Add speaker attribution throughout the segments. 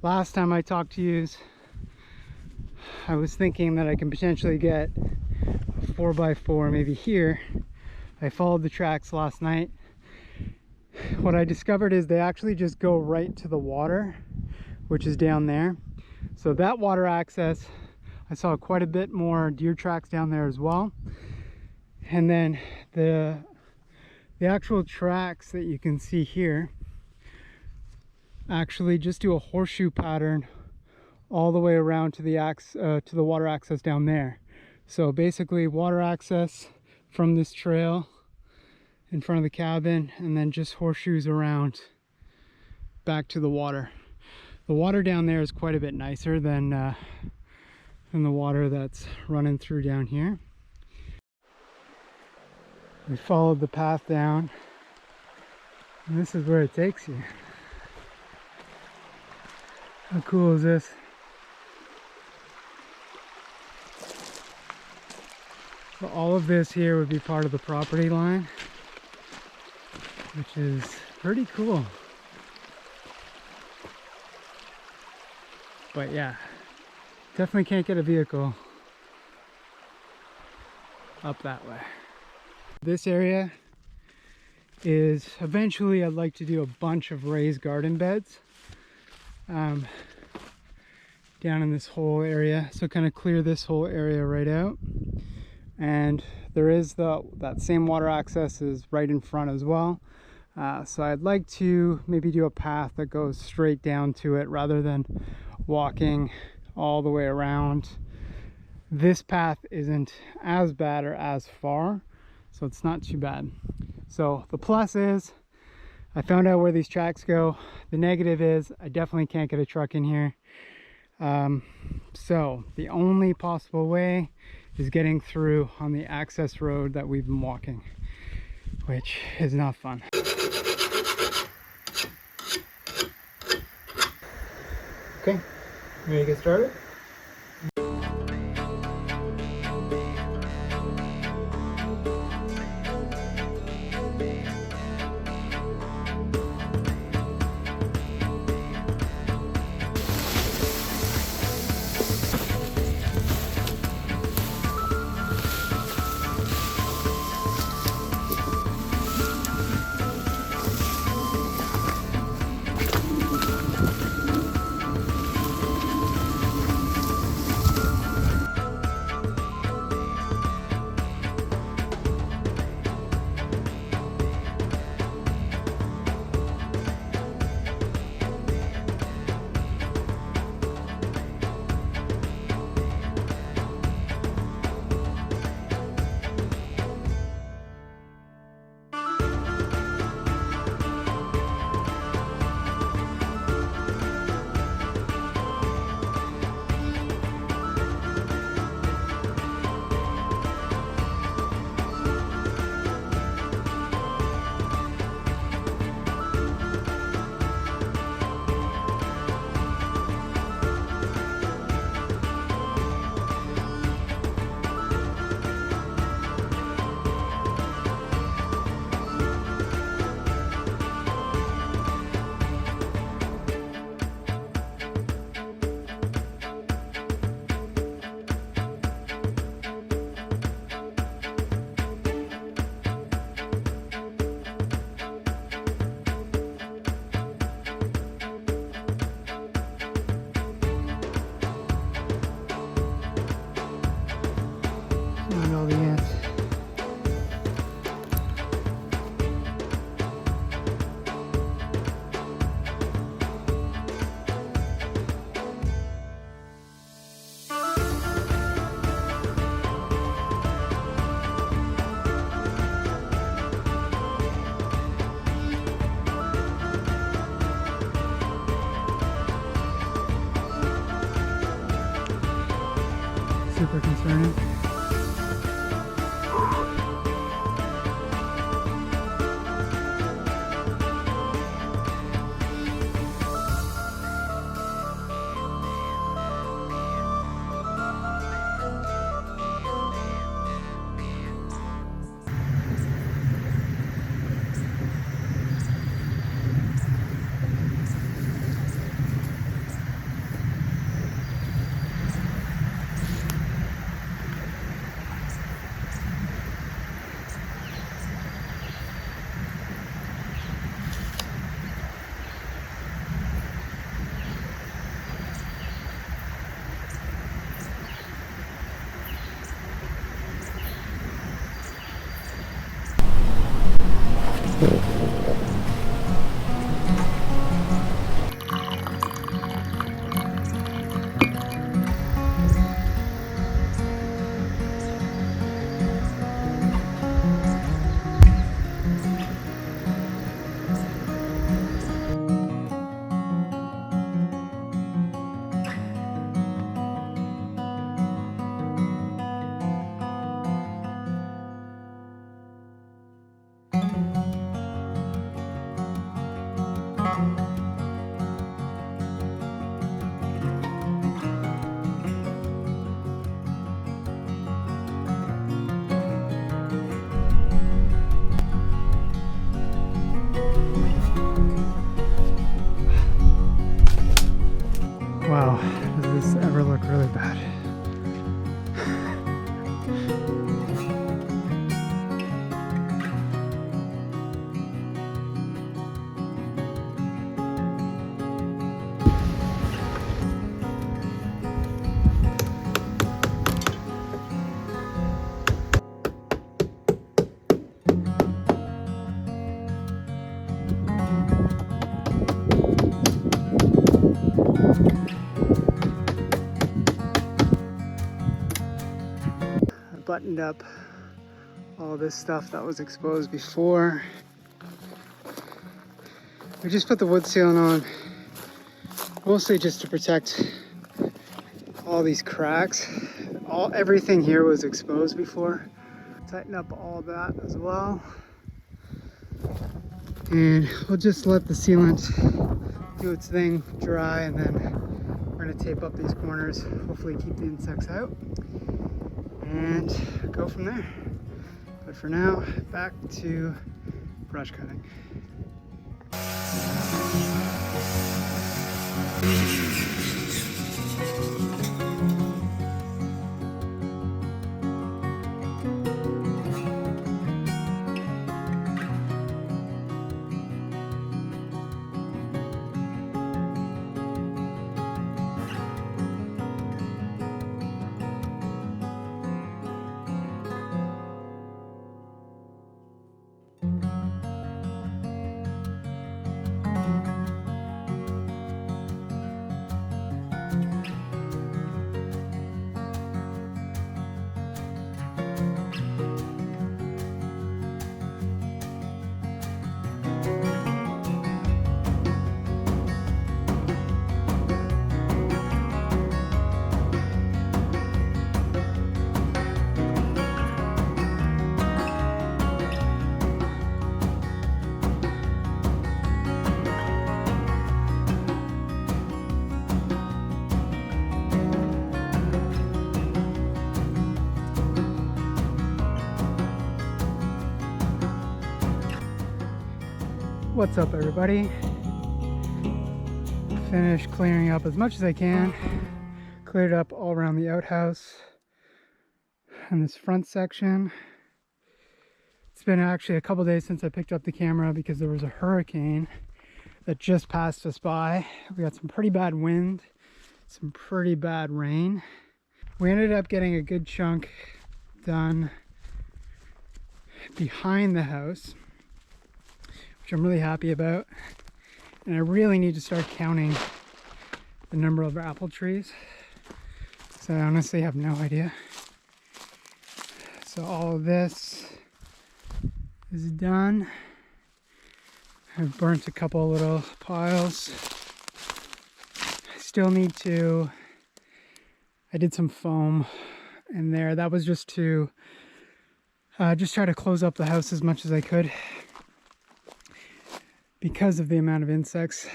Speaker 1: last time I talked to you, I was thinking that I can potentially get a 4x4 maybe here. I followed the tracks last night. What I discovered is they actually just go right to the water, which is down there. So that water access, I saw quite a bit more deer tracks down there as well. And then the actual tracks that you can see here actually just do a horseshoe pattern all the way around to the water access down there. So basically water access from this trail in front of the cabin, and then just horseshoes around back to the water. The water down there is quite a bit nicer than the water that's running through down here. We followed the path down, and this is where it takes you. How cool is this? So all of this here would be part of the property line, which is pretty cool. But yeah, definitely can't get a vehicle up that way. This area is, eventually I'd like to do a bunch of raised garden beds down in this whole area, so kind of clear this whole area right out. And there is that same water access is right in front as well. So I'd like to maybe do a path that goes straight down to it rather than walking all the way around. This path isn't as bad or as far, so it's not too bad. So the plus is I found out where these tracks go. The negative is I definitely can't get a truck in here. So the only possible way is getting through on the access road that we've been walking, which is not fun. Okay, ready to get started? Find all the ants. Super concerning. Wow, does this ever look really bad? I buttoned up all this stuff that was exposed before. We just put the wood sealant on, mostly just to protect all these cracks. Everything here was exposed before. Tighten up all that as well. And we'll just let the sealant do its thing, dry, and then we're gonna tape up these corners, hopefully keep the insects out, and go from there. But for now, back to brush cutting. What's up, everybody? Finished clearing up as much as I can. Cleared up all around the outhouse and this front section. It's been actually a couple days since I picked up the camera because there was a hurricane that just passed us by. We got some pretty bad wind, some pretty bad rain. We ended up getting a good chunk done behind the house, which I'm really happy about. And I really need to start counting the number of apple trees. So I honestly have no idea. So all of this is done. I've burnt a couple little piles. I still need to, I did some foam in there. That was just to just try to close up the house as much as I could, because of the amount of insects,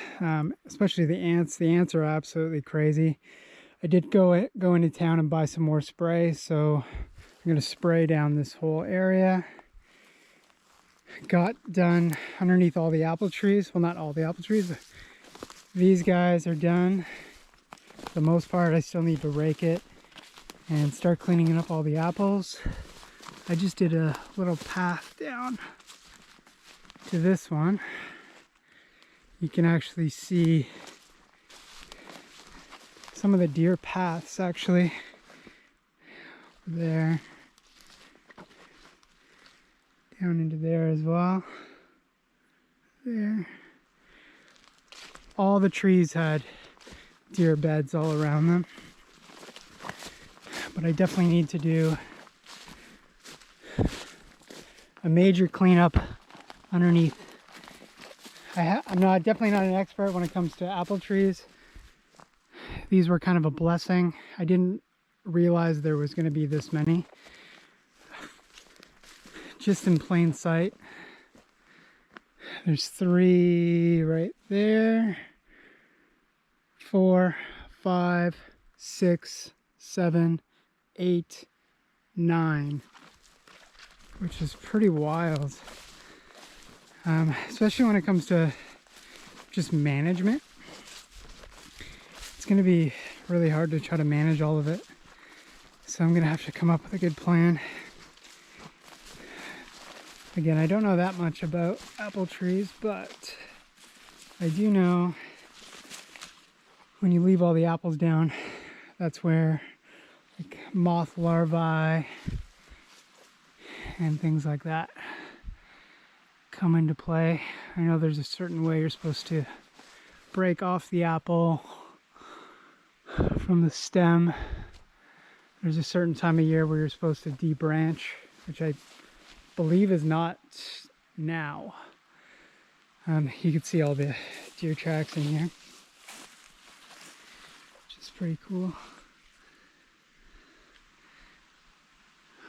Speaker 1: especially the ants. The ants are absolutely crazy. I did go into town and buy some more spray, so I'm gonna spray down this whole area. Got done underneath all the apple trees. Well, not all the apple trees, but these guys are done. For the most part, I still need to rake it and start cleaning up all the apples. I just did a little path down to this one. You can actually see some of the deer paths actually there, down into there as well. There. All the trees had deer beds all around them, but I definitely need to do a major cleanup underneath. I'm definitely not an expert when it comes to apple trees. These were kind of a blessing. I didn't realize there was going to be this many. Just in plain sight. There's 3 right there. 4, 5, 6, 7, 8, 9. Which is pretty wild. Especially when it comes to just management. It's it's going to be really hard to try to manage all of it. So I'm going to have to come up with a good plan. Again, I don't know that much about apple trees, but I do know when you leave all the apples down, that's where like moth larvae and things like that come into play. I know there's a certain way you're supposed to break off the apple from the stem. There's a certain time of year where you're supposed to debranch, which I believe is not now. You can see all the deer tracks in here, which is pretty cool.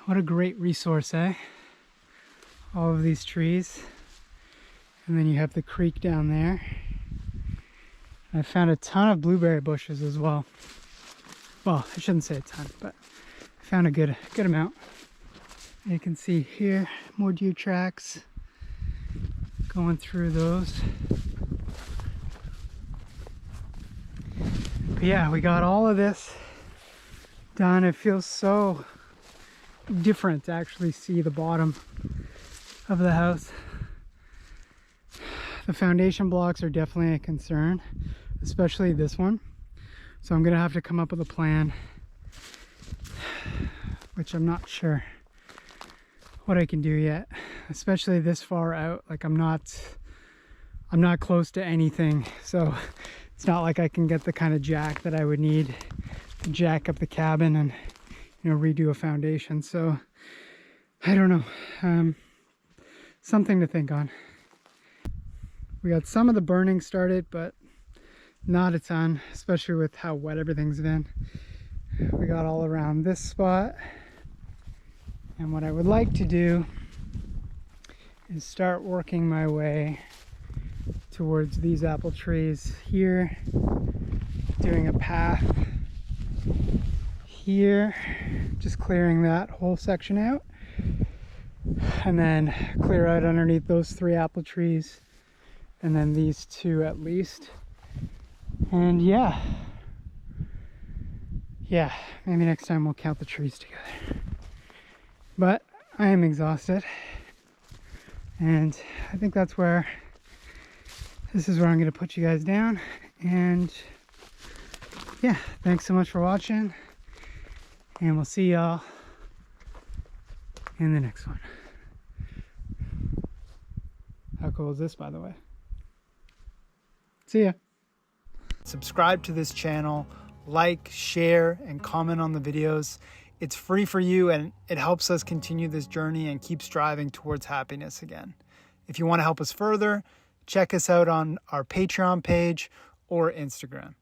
Speaker 1: What a great resource, eh? All of these trees. And then you have the creek down there. I found a ton of blueberry bushes as well. Well, I shouldn't say a ton, but I found a good amount. And you can see here more deer tracks going through those. But yeah, we got all of this done. It feels so different to actually see the bottom of the house. The foundation blocks are definitely a concern, especially this one. So I'm gonna have to come up with a plan, which I'm not sure what I can do yet, especially this far out. Like I'm not close to anything, so it's not like I can get the kind of jack that I would need to jack up the cabin and, you know, redo a foundation. So I don't know, something to think on. We got some of the burning started, but not a ton, especially with how wet everything's been. We got all around this spot. And what I would like to do is start working my way towards these apple trees here, doing a path here, just clearing that whole section out, and then clear out underneath those 3 apple trees, and then these 2 at least. And yeah, maybe next time we'll count the trees together. But I am exhausted, and I think this is where I'm going to put you guys down. And yeah, thanks so much for watching, and we'll see y'all in the next one. How cool is this, by the way? See ya. Subscribe to this channel, like, share, and comment on the videos. It's free for you, and it helps us continue this journey and keep striving towards happiness again. If you want to help us further, check us out on our Patreon page or Instagram.